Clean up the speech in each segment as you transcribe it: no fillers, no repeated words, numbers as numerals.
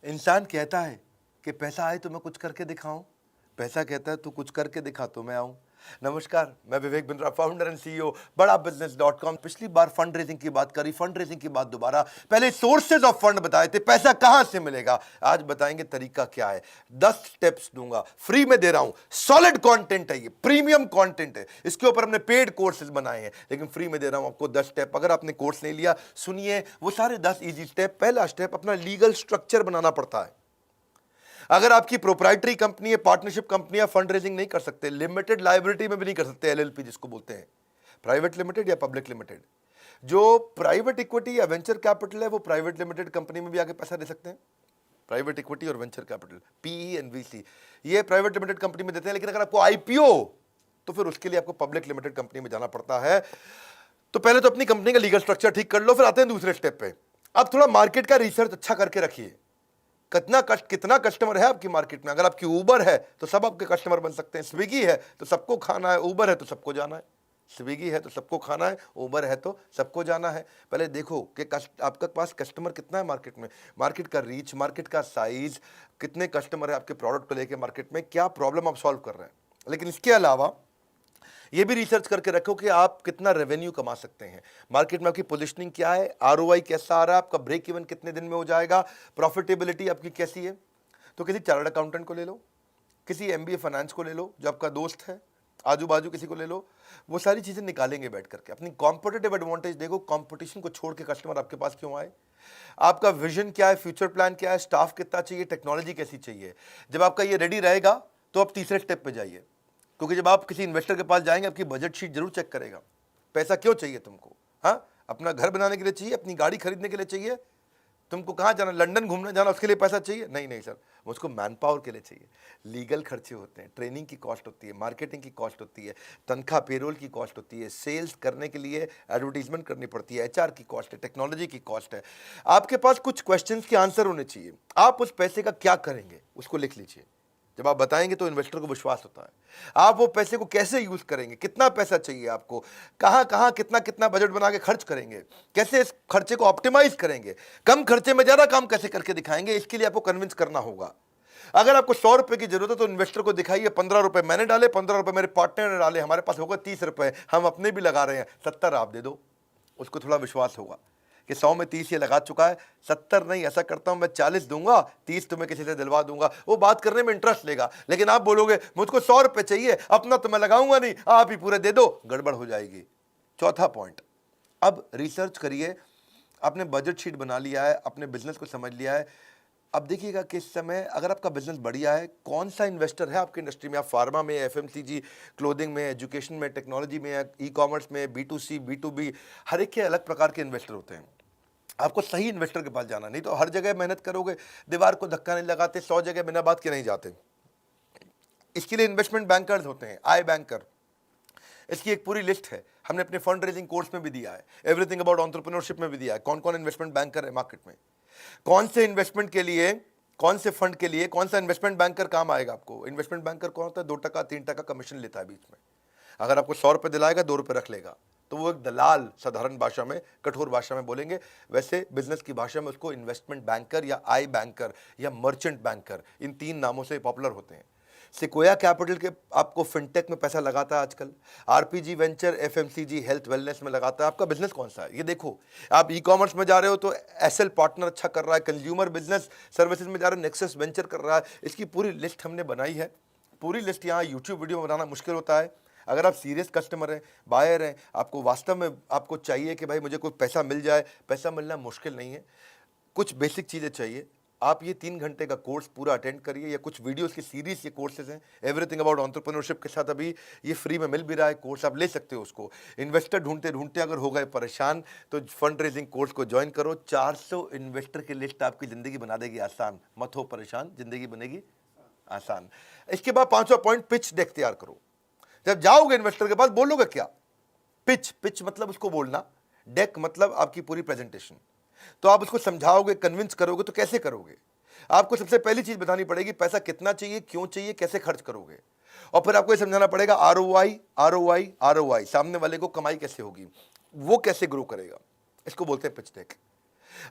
इंसान कहता है कि पैसा आए तो मैं कुछ करके दिखाऊं, पैसा कहता है तू कुछ करके दिखा तो मैं आऊं। नमस्कार, मैं Vivek Bindra, founder and CEO बड़ा बिजनेस.com। पिछली बार फंड रेजिंग की बात करी, फंड रेजिंग की बात दोबारा। पहले सोर्सेज ऑफ फंड बताए थे, पैसा कहां से मिलेगा। आज बताएंगे तरीका क्या है। 10 स्टेप्स दूंगा, फ्री में दे रहा हूं। सॉलिड कंटेंट है, ये प्रीमियम कंटेंट है। इसके ऊपर हमने पेड कोर्सेज बनाए हैं, लेकिन फ्री में दे रहा हूं आपको 10 स्टेप। अगर आपने कोर्स नहीं लिया, सुनिए वो सारे 10 इजी स्टेप। पहला स्टेप, अपना लीगल स्ट्रक्चर बनाना पड़ता है। अगर आपकी प्रोप्राइटरी कंपनी है, पार्टनरशिप कंपनी है, फंड रेजिंग नहीं कर सकते, लिमिटेड लायबिलिटी में भी नहीं कर सकते, एलएलपी जिसको बोलते हैं, प्राइवेट लिमिटेड या पब्लिक लिमिटेड। जो प्राइवेट इक्विटी या वेंचर कैपिटल है, वो प्राइवेट लिमिटेड कंपनी में भी आगे पैसा दे सकते हैं। प्राइवेट इक्विटी और venture capital, PE and VC, ये प्राइवेट लिमिटेड कंपनी में देते हैं। लेकिन अगर आपको आईपीओ, तो फिर उसके लिए आपको पब्लिक लिमिटेड कंपनी में जाना पड़ता है। तो पहले तो अपनी कंपनी का लीगल स्ट्रक्चर ठीक कर लो, फिर आते हैं दूसरे स्टेप पे। अब थोड़ा मार्केट का रिसर्च अच्छा करके रखिए। कितना कस्टमर है आपकी मार्केट में। अगर आपकी उबर है तो सब आपके कस्टमर बन सकते हैं, स्विगी है तो सबको खाना है, उबर है तो सबको जाना है। स्विगी है तो सबको खाना है, उबर है तो सबको जाना है। पहले देखो कि आपके पास कस्टमर कितना है मार्केट में, मार्केट का रीच, मार्केट का साइज, कितने कस्टमर है आपके प्रोडक्ट को लेके मार्केट में, क्या प्रॉब्लम आप सॉल्व कर रहे हैं। लेकिन इसके अलावा ये भी रिसर्च करके रखो कि आप कितना रेवेन्यू कमा सकते हैं, मार्केट में आपकी पोजीशनिंग क्या है, आरओआई कैसा आ रहा है, आपका ब्रेक इवन कितने दिन में हो जाएगा, प्रॉफिटेबिलिटी आपकी कैसी है। तो किसी चार्टर्ड अकाउंटेंट को ले लो, किसी एमबीए फाइनेंस को ले लो जो आपका दोस्त है, आजू बाजू किसी को ले लो, वो सारी चीजें निकालेंगे बैठ करके। अपनी कॉम्पिटिटिव एडवांटेज देखो, कंपटीशन को छोड़ के कस्टमर आपके पास क्यों आए, आपका विजन क्या है, फ्यूचर प्लान क्या है, स्टाफ कितना चाहिए, टेक्नोलॉजी कैसी चाहिए। जब आपका ये रेडी रहेगा तो आप तीसरे स्टेप पे जाइए, क्योंकि जब आप किसी इन्वेस्टर के पास जाएंगे, आपकी बजट शीट जरूर चेक करेगा। पैसा क्यों चाहिए तुमको, हाँ, अपना घर बनाने के लिए चाहिए, अपनी गाड़ी खरीदने के लिए चाहिए, तुमको कहाँ जाना, लंदन घूमने जाना, उसके लिए पैसा चाहिए, नहीं नहीं सर, मुझको मैन पावर के लिए चाहिए। लीगल खर्चे होते हैं, ट्रेनिंग की कॉस्ट होती है, मार्केटिंग की कॉस्ट होती है, तनख्वाह पेरोल की कॉस्ट होती है, सेल्स करने के लिए एडवर्टीजमेंट करनी पड़ती है, एचआर की कॉस्ट है, टेक्नोलॉजी की कॉस्ट है। आपके पास कुछ क्वेश्चंस के आंसर होने चाहिए। आप उस पैसे का क्या करेंगे उसको लिख लीजिए। जब आप बताएंगे तो इन्वेस्टर को विश्वास होता है। आप वो पैसे को कैसे यूज करेंगे, कितना पैसा चाहिए आपको, कहां कहां कितना कितना बजट बना के खर्च करेंगे, कैसे इस खर्चे को ऑप्टिमाइज करेंगे, कम खर्चे में ज्यादा काम कैसे करके दिखाएंगे, इसके लिए आपको कन्विंस करना होगा। अगर आपको 100 रुपए की जरूरत है तो इन्वेस्टर को दिखाइए 15 रुपए मैंने डाले, 15 रुपए मेरे पार्टनर ने डाले, हमारे पास होगा 30 रुपए, हम अपने भी लगा रहे हैं, 70 आप दे दो। उसको थोड़ा विश्वास होगा कि 100 में 30 ये लगा चुका है, 70 नहीं, ऐसा करता हूं मैं 40 दूंगा, 30 तुम्हें किसी से दिलवा दूंगा। वो बात करने में इंटरेस्ट लेगा। लेकिन आप बोलोगे मुझको 100 रुपए चाहिए, अपना तो मैं लगाऊंगा नहीं, आप ही पूरे दे दो, गड़बड़ हो जाएगी। चौथा पॉइंट, अब रिसर्च करिए। आपने बजट शीट बना लिया है, अपने बिजनेस को समझ लिया है। अब देखिएगा कि इस समय अगर आपका बिजनेस बढ़िया है, कौन सा इन्वेस्टर है आपकी इंडस्ट्री में, आप फार्मा में, एफएमसीजी, क्लोथिंग में, एजुकेशन में, टेक्नोलॉजी में, ई कॉमर्स में, B2C, B2B, हर एक के अलग प्रकार के इन्वेस्टर होते हैं। आपको सही इन्वेस्टर के पास जाना, नहीं तो हर जगह मेहनत करोगे, दीवार को धक्का नहीं लगाते, 100 जगह बिना बात के नहीं जाते। इसके लिए इन्वेस्टमेंट बैंकर्स होते हैं, आई बैंकर। इसकी एक पूरी लिस्ट है, हमने अपने फंड रेजिंग कोर्स में भी दिया है, एवरीथिंग अबाउट एंटरप्रेन्योरशिप में भी दिया है, कौन कौन इन्वेस्टमेंट बैंकर है मार्केट में, कौन से इन्वेस्टमेंट के लिए, कौन से फंड के लिए कौन सा इन्वेस्टमेंट बैंकर काम आएगा आपको। इन्वेस्टमेंट बैंकर कौन होता है, 2% 3% कमीशन लेता है बीच में। अगर आपको 100 रुपये दिलाएगा, 2 रुपये रख लेगा, तो वो एक दलाल, साधारण भाषा में, कठोर भाषा में बोलेंगे। वैसे बिजनेस की भाषा में उसको इन्वेस्टमेंट बैंकर या आई बैंकर या मर्चेंट बैंकर, इन 3 नामों से पॉपुलर होते हैं। सिकोया कैपिटल के आपको फिनटेक में पैसा लगाता है आजकल, RPG venture, FMCG, health wellness में लगाता है। आपका बिजनेस कौन सा है ये देखो। आप ई कॉमर्स में जा रहे हो तो एसएल पार्टनर अच्छा कर रहा है, कंज्यूमर बिजनेस सर्विसेज में जा रहे हो, नेक्सस वेंचर कर रहा है। इसकी पूरी लिस्ट हमने बनाई है। पूरी लिस्ट यहाँ यूट्यूब वीडियो में बनाना मुश्किल होता है। अगर आप सीरियस कस्टमर हैं, बायर हैं, आपको वास्तव में आपको चाहिए कि भाई मुझे कोई पैसा मिल जाए, पैसा मिलना मुश्किल नहीं है, कुछ बेसिक चीज़ें चाहिए। आप ये 3 घंटे का कोर्स पूरा अटेंड करिए, या कुछ वीडियोस की सीरीज, ये कोर्सेज हैं, एवरीथिंग अबाउट एंटरप्रेन्योरशिप के साथ अभी ये फ्री में मिल भी रहा है कोर्स, आप ले सकते हो उसको। इन्वेस्टर ढूंढते ढूंढते अगर हो गए परेशान तो फंड रेजिंग कोर्स को ज्वाइन करो। 400 इन्वेस्टर की लिस्ट आपकी ज़िंदगी बना देगी आसान। मत हो परेशान, ज़िंदगी बनेगी आसान। इसके बाद 5वां पॉइंट, पिच डेक तैयार करो। जब जाओगे इन्वेस्टर के पास बोलोगे क्या, पिच मतलब उसको बोलना, डेक मतलब आपकी पूरी प्रेजेंटेशन। तो आप उसको समझाओगे, कन्विंस करोगे, तो कैसे करोगे। आपको सबसे पहली चीज बतानी पड़ेगी, पैसा कितना चाहिए, क्यों चाहिए, कैसे खर्च करोगे। और फिर आपको ये समझाना पड़ेगा आरओआई, आरओआई, आरओआई, सामने वाले को कमाई कैसे होगी, वो कैसे ग्रो करेगा। इसको बोलते हैं पिच डेक।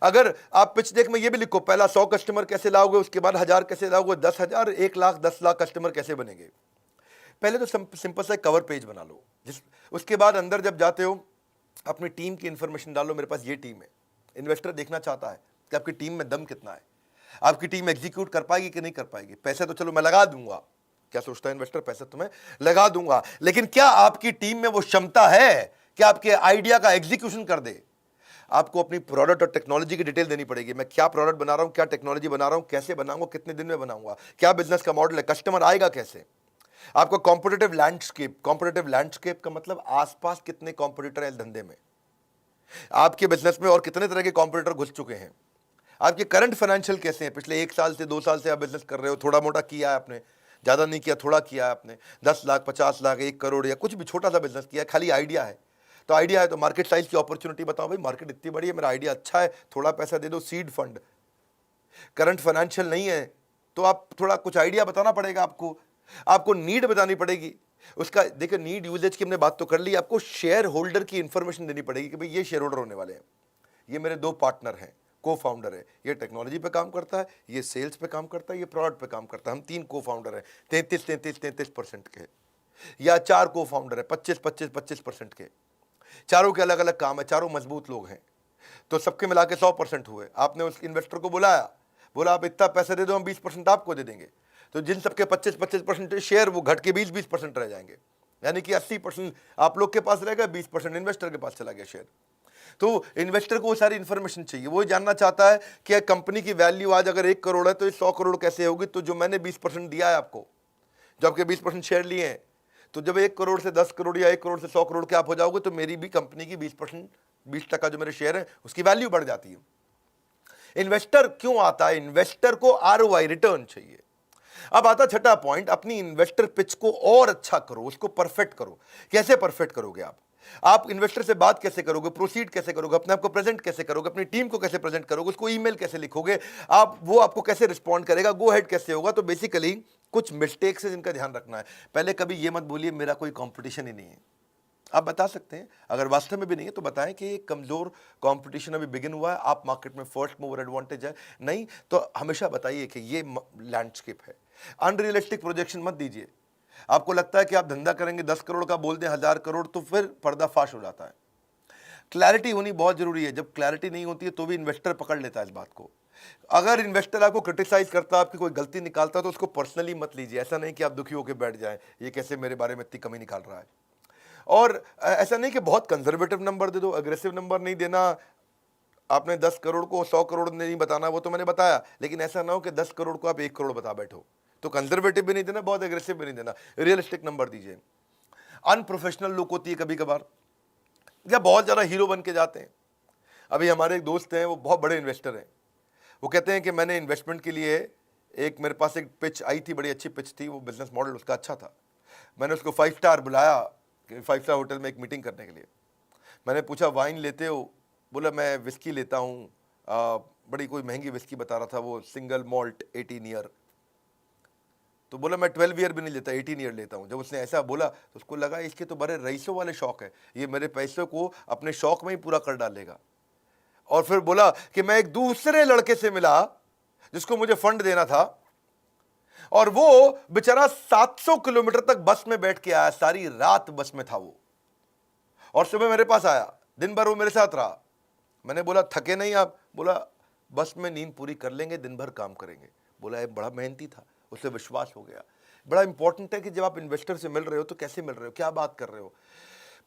अगर आप पिच डेक में ये भी लिखो, पहला 100 कस्टमर कैसे लाओगे, उसके बाद 1000 कैसे लाओगे, 10,000, 1 लाख, 10 लाख कस्टमर कैसे बनेंगे। पहले तो सिंपल सा कवर पेज बना लो, उसके बाद अंदर जब जाते हो अपनी टीम की इंफॉर्मेशन डालो, मेरे पास ये टीम है। इन्वेस्टर देखना चाहता है कि आपकी टीम में दम कितना है, आपकी टीम एग्जीक्यूट कर पाएगी कि नहीं कर पाएगी। पैसे तो चलो मैं लगा दूंगा, क्या सोचता है इन्वेस्टर, पैसे तो मैं लगा दूंगा, लेकिन क्या आपकी टीम में वो क्षमता है कि आपके आइडिया का एग्जीक्यूशन कर दे। आपको अपनी प्रोडक्ट और टेक्नोलॉजी की डिटेल देनी पड़ेगी। मैं क्या प्रोडक्ट बना रहा हूं, क्या टेक्नोलॉजी बना रहा हूं, कैसे बनाऊंगा, कितने दिन में बनाऊंगा, क्या बिजनेस का मॉडल है, कस्टमर आएगा कैसे। आपको कॉम्पिटिटिव लैंडस्केप का मतलब आसपास कितने कॉम्पिटिटर है इस धंधे में, आपके बिजनेस में और कितने तरह के कॉम्पिटिटर घुस चुके हैं, आपके करंट फाइनेंशियल कैसे हैं, पिछले 1 साल से 2 साल से आप बिजनेस कर रहे हो, थोड़ा मोटा किया है आपने, ज्यादा नहीं किया, थोड़ा किया है आपने, 10 लाख, 50 लाख, 1 करोड़ या कुछ भी छोटा सा बिजनेस किया है, खाली आइडिया है। तो आइडिया है तो मार्केट साइज की अपॉर्चुनिटी बताओ, भाई मार्केट इतनी बड़ी है, मेरा आइडिया अच्छा है, थोड़ा पैसा दे दो, सीड फंड। करंट फाइनेंशियल नहीं है तो आप थोड़ा कुछ आइडिया बताना पड़ेगा, आपको नीड बतानी पड़ेगी उसका। देखिए नीड यूजेज की हमने बात तो कर ली, आपको शेयर होल्डर की इंफॉर्मेशन देनी पड़ेगी कि भाई ये शेयर होल्डर होने वाले हैं, ये मेरे 2 पार्टनर हैं, को फाउंडर है, ये टेक्नोलॉजी पे काम करता है, ये सेल्स पे काम करता है, ये प्रोडक्ट पे काम करता है, हम 3 को फाउंडर हैं, 33% के, या 4 को फाउंडर है 25% के, चारों के अलग अलग काम है, चारों मजबूत लोग हैं, तो सबके मिला के 100% हुए। आपने उस इन्वेस्टर को बुलाया, बोला आप इतना पैसे दे दो, हम 20% आपको दे देंगे, तो जिन सबके 25% शेयर वो घट के 20% रह जाएंगे, यानी कि 80% आप लोग के पास रहेगा, 20% इन्वेस्टर के पास चला गया शेयर। तो इन्वेस्टर को वो सारी इंफॉर्मेशन चाहिए, वो जानना चाहता है कि कंपनी की वैल्यू आज अगर 1 करोड़ है तो ये 100 करोड़ कैसे होगी। तो जो मैंने 20% दिया है आपको, जो आपके 20% शेयर लिए हैं, तो जब 1 करोड़ से 10 करोड़ या 1 करोड़ से 100 करोड़ के आप हो जाओगे तो मेरी भी कंपनी की 20% जो मेरे शेयर है उसकी वैल्यू बढ़ जाती है। इन्वेस्टर क्यों आता है, इन्वेस्टर को आरओआई रिटर्न चाहिए। अब आता छठा पॉइंट, अपनी इन्वेस्टर पिच को और अच्छा करो, उसको परफेक्ट करो। कैसे परफेक्ट करोगे आप इन्वेस्टर से बात कैसे करोगे, प्रोसीड कैसे करोगे, अपने आप को प्रेजेंट कैसे करोगे, अपनी टीम को कैसे प्रेजेंट करोगे, उसको ईमेल कैसे लिखोगे आप, वो आपको कैसे रिस्पॉन्ड करेगा, गो हेड कैसे होगा। तो बेसिकली कुछ मिस्टेक्स है जिनका ध्यान रखना है। पहले कभी ये मत बोलिए मेरा कोई कंपटीशन ही नहीं है, आप बता सकते हैं, अगर वास्तव में भी नहीं है तो बताएं कि एक कमजोर कंपटीशन अभी बिगिन हुआ है, आप मार्केट में फर्स्ट मूवर एडवांटेज है, नहीं तो हमेशा बताइए कि ये लैंडस्केप है। अनरियलिस्टिक प्रोजेक्शन मत दीजिए। आपको लगता है कि आप धंधा करेंगे 10 करोड़ का, बोल दें 1000 करोड़, तो फिर पर्दाफाश हो जाता है। क्लैरिटी होनी बहुत जरूरी है, जब क्लैरिटी नहीं होती है तो भी इन्वेस्टर पकड़ लेता है इस बात को। अगर इन्वेस्टर आपको क्रिटिसाइज करता है, आपकी कोई गलती निकालता है, तो उसको पर्सनली मत लीजिए। ऐसा नहीं कि आप दुखी होकर बैठ जाएं, ये कैसे मेरे बारे में इतनी कमी निकाल रहा है। और ऐसा नहीं कि बहुत कंजर्वेटिव नंबर दे दो, अग्रेसिव नंबर नहीं देना। आपने 10 करोड़ को 100 करोड़ नहीं बताना, वो तो मैंने बताया, लेकिन ऐसा ना हो कि 10 करोड़ को आप 1 करोड़ बता बैठो। तो कंजर्वेटिव भी नहीं देना, बहुत एग्रेसिव भी नहीं देना, रियलिस्टिक नंबर दीजिए। अनप्रोफेशनल लोग होती है कभी कभार, या बहुत ज़्यादा हीरो बन के जाते हैं। अभी हमारे एक दोस्त हैं, वो बहुत बड़े इन्वेस्टर हैं, वो कहते हैं कि मैंने इन्वेस्टमेंट के लिए एक, मेरे पास एक पिच आई थी, बड़ी अच्छी पिच थी, वो बिजनेस मॉडल उसका अच्छा था। मैंने उसको 5 स्टार बुलाया, 5 स्टार होटल में एक मीटिंग करने के लिए। मैंने पूछा वाइन लेते हो, बोला मैं विस्की लेता हूँ, बड़ी कोई महंगी विस्की बता रहा था वो, सिंगल मॉल्ट 18 ईयर। तो बोला मैं 12 ईयर भी नहीं लेता, 18 ईयर लेता हूँ। जब उसने ऐसा बोला तो उसको लगा इसके तो बड़े रईसों वाले शौक है, ये मेरे पैसों को अपने शौक में ही पूरा कर डालेगा। और फिर बोला कि मैं एक दूसरे लड़के से मिला जिसको मुझे फंड देना था, और वो बेचारा 700 किलोमीटर तक बस में बैठ के आया, सारी रात बस में था वो, और सुबह मेरे पास आया, दिन भर वो मेरे साथ रहा। मैंने बोला थके नहीं आप, बोला बस में नींद पूरी कर लेंगे, दिन भर काम करेंगे। बोला ये बड़ा मेहनती था, उसे विश्वास हो गया। बड़ा इंपॉर्टेंट है कि जब आप इन्वेस्टर से मिल रहे हो तो कैसे मिल रहे हो, क्या बात कर रहे हो,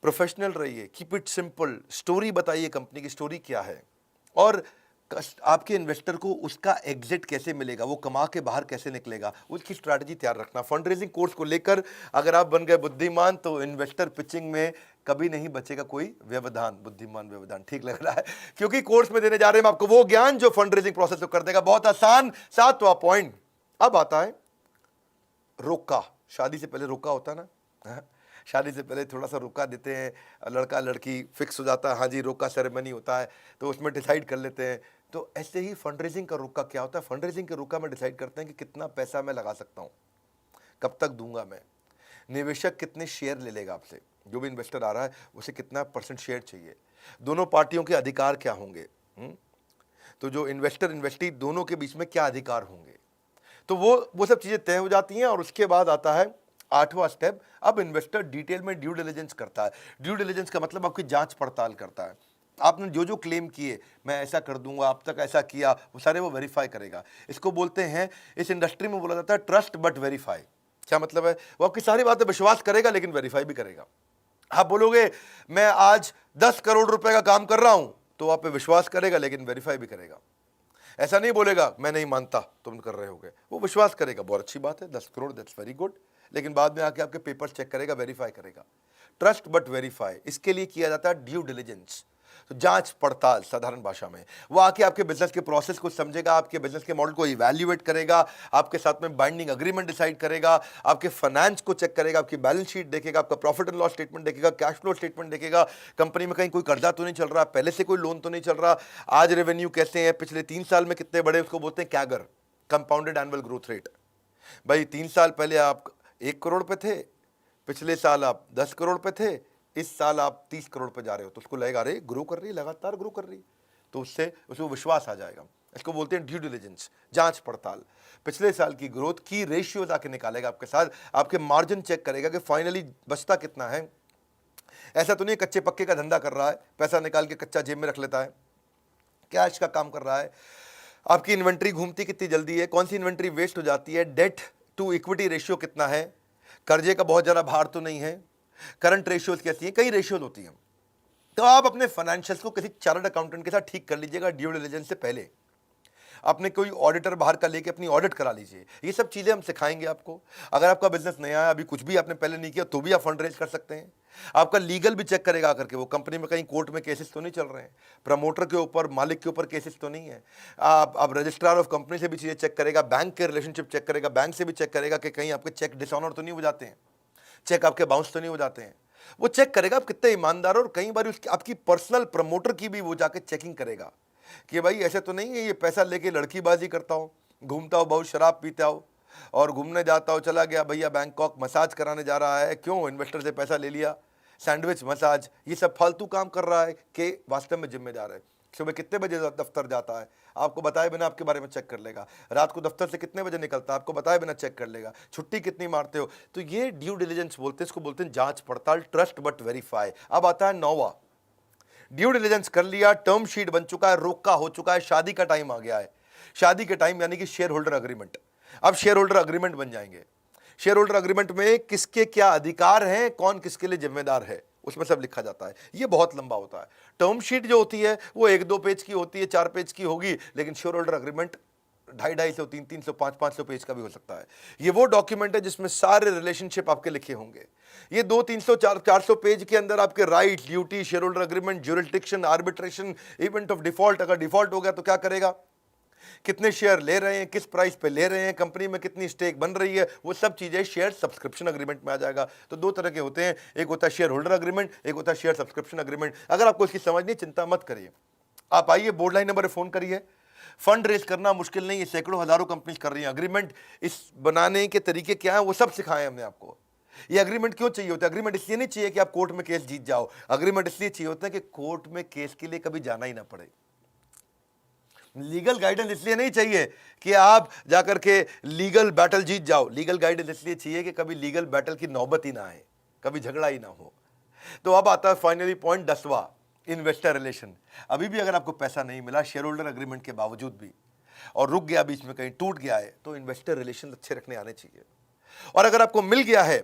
प्रोफेशनल रहिए, कीप इट सिंपल, स्टोरी बताइए, कंपनी की स्टोरी क्या है, और आपके इन्वेस्टर को उसका एग्जिट कैसे मिलेगा, वो कमा के बाहर कैसे निकलेगा, उसकी स्ट्रैटेजी तैयार रखना। फंड रेजिंग कोर्स को लेकर अगर आप बन गए बुद्धिमान तो इन्वेस्टर पिचिंग में कभी नहीं बचेगा कोई व्यवधान। बुद्धिमान व्यवधान ठीक लग रहा है, क्योंकि कोर्स में देने जा रहे हैं आपको वो ज्ञान जो फंड रेजिंग प्रोसेस को कर देगा बहुत आसान। 7वां पॉइंट अब आता है रोका। शादी से पहले रोका होता है ना, शादी से पहले थोड़ा सा रोका देते हैं, लड़का लड़की फिक्स हो जाता है, हाँ जी रोका सेरेमनी होता है, तो उसमें डिसाइड कर लेते हैं। तो ऐसे ही फंड रेजिंग का रोका क्या होता है, फंड रेजिंग के रोका में डिसाइड करते हैं कि कितना पैसा मैं लगा सकता हूँ, कब तक दूंगा मैं, निवेशक कितने शेयर ले लेगा आपसे, जो भी इन्वेस्टर आ रहा है उसे कितना % शेयर चाहिए, दोनों पार्टियों के अधिकार क्या होंगे, तो जो इन्वेस्टर इन्वेस्टी दोनों के बीच में क्या अधिकार होंगे, तो वो सब चीज़ें तय हो जाती हैं। और उसके बाद आता है 8वां स्टेप। अब इन्वेस्टर डिटेल में ड्यू डिलिजेंस करता है। ड्यू डिलिजेंस का मतलब आपकी जांच पड़ताल करता है। आपने जो जो क्लेम किए, मैं ऐसा कर दूंगा, अब तक ऐसा किया, वो सारे वो वेरीफाई करेगा। इसको बोलते हैं, इस इंडस्ट्री में बोला जाता है ट्रस्ट बट वेरीफाई। क्या मतलब है? वो आपकी सारी बातें विश्वास करेगा लेकिन वेरीफाई भी करेगा। आप बोलोगे मैं आज 10 करोड़ रुपए का काम कर रहा हूं, तो आप पे विश्वास करेगा लेकिन वेरीफाई भी करेगा। ऐसा नहीं बोलेगा मैं नहीं मानता तुम कर रहे होगे, वो विश्वास करेगा, बहुत अच्छी बात है, 10 करोड़ दैट्स वेरी गुड, लेकिन बाद में आके आपके पेपर चेक करेगा, वेरीफाई करेगा। ट्रस्ट बट वेरीफाई, इसके लिए किया जाता है ड्यू डिलिजेंस, तो जांच पड़ताल साधारण भाषा में। वो आके आपके बिजनेस के प्रोसेस को समझेगा, आपके बिजनेस के मॉडल को इवैल्यूएट करेगा, आपके साथ में बाइंडिंग अग्रीमेंट डिसाइड करेगा, आपके फाइनेंस को चेक करेगा, आपकी बैलेंस शीट देखेगा, आपका प्रॉफिट एंड लॉस स्टेटमेंट देखेगा, कैश फ्लो स्टेटमेंट देखेगा, कंपनी में कहीं कोई कर्जा तो नहीं चल रहा, पहले से कोई लोन तो नहीं चल रहा, आज रेवेन्यू कैसे है, पिछले 3 साल में कितने बड़े, उसको बोलते हैं CAGR, compounded annual growth rate. भाई 3 साल पहले आप 1 करोड़ पे थे, पिछले साल आप 10 करोड़ पे थे, इस साल आप 30 करोड़ पे जा रहे हो, तो उसको लगेगा अरे ग्रो कर रही है, लगातार ग्रो कर रही है, तो उससे उसको विश्वास आ जाएगा। इसको बोलते हैं ड्यू डिलिजेंस, जांच पड़ताल। पिछले साल की ग्रोथ की रेशियोज आके निकालेगा आपके साथ, आपके मार्जिन चेक करेगा कि फाइनली बचता कितना है। ऐसा तो नहीं कच्चे पक्के का धंधा कर रहा है, पैसा निकाल के कच्चा जेब में रख लेता है, कैश का काम कर रहा है। आपकी इन्वेंट्री घूमती कितनी जल्दी है, कौन सी इन्वेंट्री वेस्ट हो जाती है, डेट टू इक्विटी रेशियो कितना है, कर्जे का बहुत ज़्यादा भार तो नहीं है, करंट रेशियोज कैसी है, कई रेशियोज होती हैं। तो आप अपने फाइनेंशियल्स को किसी चार्टर्ड अकाउंटेंट के साथ ठीक कर लीजिएगा ड्यू डिलिजेंस से पहले। अपने कोई ऑडिटर बाहर का लेके अपनी ऑडिट करा लीजिए। ये सब चीज़ें हम सिखाएंगे आपको। अगर आपका बिजनेस नया है, अभी कुछ भी आपने पहले नहीं किया, तो भी आप फंड रेज कर सकते हैं। आपका लीगल भी चेक करेगा आकर के, वो कंपनी में कहीं कोर्ट में केसेस तो नहीं चल रहे हैं, प्रमोटर के ऊपर, मालिक के ऊपर केसेस तो नहीं है। आप रजिस्ट्रार ऑफ कंपनी से भी चीज़ें चेक करेगा, बैंक के रिलेशनशिप चेक करेगा, बैंक से भी चेक करेगा कि कहीं आपके चेक डिसऑनर तो नहीं हो जाते हैं, चेक आपके बाउंस तो नहीं हो जाते हैं। वो चेक करेगा आप कितने ईमानदार हो, और कई बार उसकी आपकी पर्सनल प्रमोटर की भी वो जाके चेकिंग करेगा कि भाई ऐसे तो नहीं है ये पैसा लेके लड़कीबाजी करता हो, घूमता हो, बहुत शराब पीता हो और घूमने जाता हो, चला गया भैया बैंकॉक मसाज कराने जा रहा है, क्यों, इन्वेस्टर से पैसा ले लिया, सैंडविच मसाज, ये सब फालतू काम कर रहा है कि वास्तव में जिम्मेदार है। सुबह कितने बजे दफ्तर जाता है, आपको बताए बिना आपके बारे में चेक कर लेगा। रात को दफ्तर से कितने बजे निकलता है, आपको बताए बिना चेक कर लेगा। छुट्टी कितनी मारते हो, तो ये ड्यू डिलिजेंस बोलते हैं, इसको बोलते हैं जांच पड़ताल, ट्रस्ट बट वेरीफाई। अब आता है 9वां, ड्यू डिलिजेंस कर लिया, टर्म शीट बन चुका है, रोका हो चुका है, शादी का टाइम आ गया है। शादी के टाइम यानी कि शेयर होल्डर अग्रीमेंट। अब शेयर होल्डर अग्रीमेंट बन जाएंगे। शेयर होल्डर अग्रीमेंट में किसके क्या अधिकार हैं, कौन किसके लिए जिम्मेदार है, उसमें सब लिखा जाता है। ये बहुत लंबा होता है। टर्म शीट जो होती है वो 1-2 पेज की होती है, 4 पेज की होगी, लेकिन शेयर होल्डर अग्रीमेंट 250-250, 300-300, 500-500 पेज का भी हो सकता है। ये वो डॉक्यूमेंट है जिसमें सारे रिलेशनशिप आपके लिखे होंगे। ये 200-300-400 पेज के अंदर आपके right, duty, share holder agreement, jurisdiction, arbitration, event of default, अगर डिफॉल्ट हो गया तो क्या करेगा, कितने शेयर ले रहे हैं, किस प्राइस पे ले रहे हैं, कंपनी में कितनी स्टेक बन रही है, वो सब चीजें शेयर सब्सक्रिप्शन अग्रीमेंट में आ जाएगा। तो 2 तरह के होते हैं, एक होता है शेयर होल्डर अग्रीमेंट, एक होता है शेयर सब्सक्रिप्शन अग्रीमेंट। अगर आपको इसकी समझ नहीं, चिंता मत करिए, आप आइए, बोर्ड लाइन नंबर पर फोन करिए। फंड रेज करना मुश्किल नहीं है, सैकड़ों हजारों कंपनीज कर रही हैं। अग्रीमेंट इस बनाने के तरीके क्या है वो सब सिखाए हमने आपको। ये अग्रीमेंट क्यों चाहिए होता है? अग्रीमेंट इसलिए नहीं चाहिए कि आप कोर्ट में केस जीत जाओ, अग्रीमेंट इसलिए चाहिए होता है कि कोर्ट में केस के लिए कभी जाना ही ना पड़े। लीगल गाइडेंस इसलिए नहीं चाहिए कि आप जाकर के लीगल बैटल जीत जाओ, लीगल गाइडेंस इसलिए चाहिए कि कभी लीगल बैटल की नौबत ही ना आए, कभी झगड़ा ही ना हो। तो अब आता है फाइनली पॉइंट 10वां, इन्वेस्टर रिलेशन। अभी भी अगर आपको पैसा नहीं मिला शेयर होल्डर अग्रीमेंट के बावजूद भी, और रुक गया बीच में, कहीं टूट गया है, तो इन्वेस्टर रिलेशन अच्छे रखने आने चाहिए। और अगर आपको मिल गया है,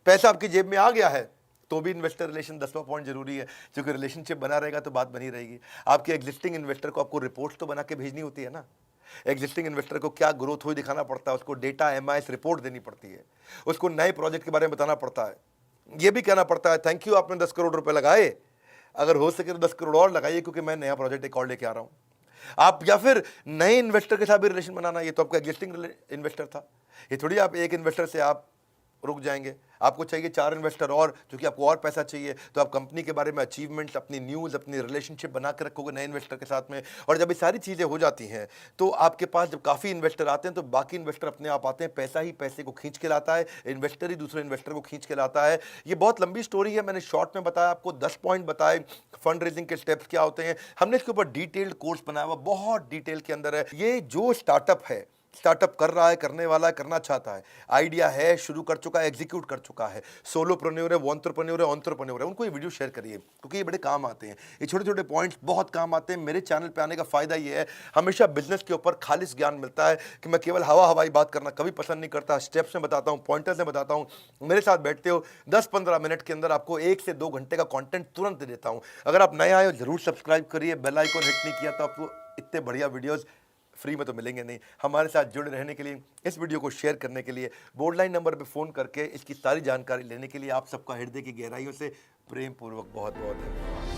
पैसा आपकी जेब में आ गया है, तो भी इन्वेस्टर रिलेशन 10वां पॉइंट जरूरी है, क्योंकि रिलेशनशिप बना रहेगा तो बात बनी रहेगी। आपके एग्जिस्टिंग इन्वेस्टर को आपको रिपोर्ट तो बना के भेजनी होती है ना, एग्जिस्टिंग इन्वेस्टर को क्या ग्रोथ हुई दिखाना पड़ता है, उसको डेटा MIS रिपोर्ट देनी पड़ती है, उसको नए प्रोजेक्ट के बारे में बताना पड़ता है, ये भी कहना पड़ता है थैंक यू आपने 10 करोड़ रुपए लगाए, अगर हो सके तो 10 करोड़ और लगाइए क्योंकि मैं नया प्रोजेक्ट एक और लेके आ रहा हूं। आप या फिर नए इन्वेस्टर के साथ भी रिलेशन बनाना, ये तो आपका एग्जिस्टिंग इन्वेस्टर था, ये थोड़ी आप एक इन्वेस्टर से आप रुक जाएंगे। आपको चाहिए 4 इन्वेस्टर और, जो कि आपको और पैसा चाहिए, तो आप कंपनी के बारे में अचीवमेंट्स, अपनी न्यूज़, अपनी रिलेशनशिप बना के रखोगे नए इन्वेस्टर के साथ में। और जब ये सारी चीज़ें हो जाती हैं तो आपके पास जब काफ़ी इन्वेस्टर आते हैं तो बाकी इन्वेस्टर अपने आप आते हैं। पैसा ही पैसे को खींच के लाता है, इन्वेस्टर ही दूसरे इन्वेस्टर को खींच के लाता है। ये बहुत लंबी स्टोरी है, मैंने शॉर्ट में बताया आपको, 10 पॉइंट बताए फंड रेजिंग के स्टेप्स क्या होते हैं। हमने इसके ऊपर डिटेल्ड कोर्स बनाया हुआ, बहुत डिटेल के अंदर है। ये जो स्टार्टअप है, स्टार्टअप कर रहा है, करने वाला है, करना चाहता है, आइडिया है, शुरू कर चुका है, एग्जीक्यूट कर चुका है, सोलोप्रेन्योर है, एंटरप्रेन्योर है, एंटरप्रेन्योर है, उनको ये वीडियो शेयर करिए, क्योंकि ये बड़े काम आते हैं। ये छोटे छोटे पॉइंट्स बहुत काम आते हैं। मेरे चैनल पे आने का फायदा ये है, हमेशा बिजनेस के ऊपर खालिस ज्ञान मिलता है कि मैं केवल हवाई बात करना कभी पसंद नहीं करता। स्टेप्स में बताता हूँ, पॉइंटर्स में बताता हूँ। मेरे साथ बैठते हो, 10-15 मिनट के अंदर आपको 1 से 2 घंटे का कंटेंट तुरंत दे देता हूँ। अगर आप नए आए हो जरूर सब्सक्राइब करिए, बेल आइकन हिट नहीं किया तो आपको इतने बढ़िया वीडियोस फ्री में तो मिलेंगे नहीं। हमारे साथ जुड़े रहने के लिए, इस वीडियो को शेयर करने के लिए, बोर्ड लाइन नंबर पे फ़ोन करके इसकी सारी जानकारी लेने के लिए आप सबका हृदय की गहराइयों से प्रेम पूर्वक बहुत बहुत धन्यवाद।